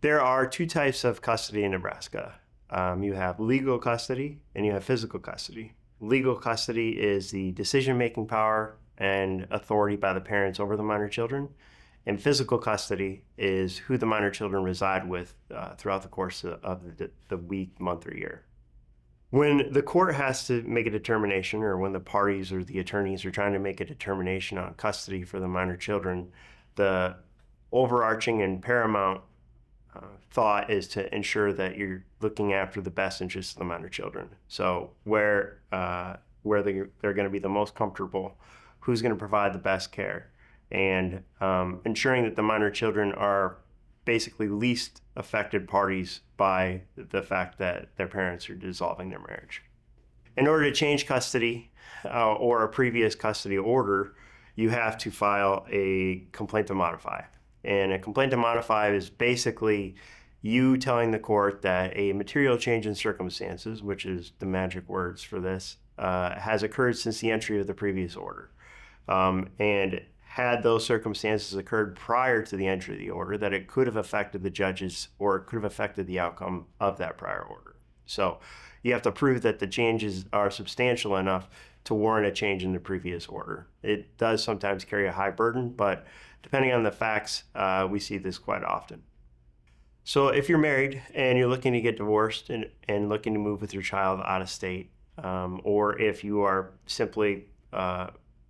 There are two types of custody in Nebraska. You have legal custody and you have physical custody. Legal custody is the decision-making power and authority by the parents over the minor children. And physical custody is who the minor children reside with throughout the course of the week, month, or year. When the court has to make a determination, or when the parties or the attorneys are trying to make a determination on custody for the minor children, the overarching and paramount thought is to ensure that you're looking after the best interests of the minor children. So where they're going to be the most comfortable, who's going to provide the best care, and ensuring that the minor children are basically least affected parties by the fact that their parents are dissolving their marriage. In order to change custody or a previous custody order, you have to file a complaint to modify. And a complaint to modify is basically you telling the court that a material change in circumstances, which is the magic words for this, has occurred since the entry of the previous order. And had those circumstances occurred prior to the entry of the order, that it could have affected the judges or it could have affected the outcome of that prior order. So you have to prove that the changes are substantial enough to warrant a change in the previous order. It does sometimes carry a high burden, but depending on the facts, we see this quite often. So if you're married and you're looking to get divorced and looking to move with your child out of state, or if you are simply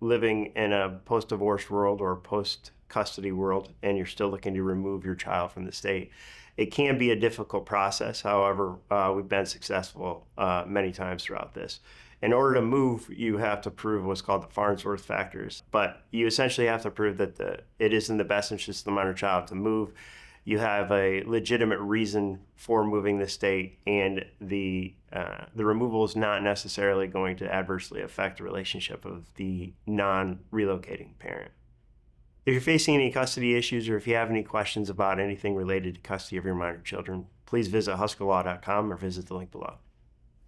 living in a post-divorce world or post-custody world and you're still looking to remove your child from the state, it can be a difficult process. However, we've been successful many times throughout this. In order to move, you have to prove what's called the Farnsworth factors, but you essentially have to prove that it is in the best interest of the minor child to move. You have a legitimate reason for moving the state, and the removal is not necessarily going to adversely affect the relationship of the non-relocating parent. If you're facing any custody issues or if you have any questions about anything related to custody of your minor children, please visit huskerlaw.com or visit the link below.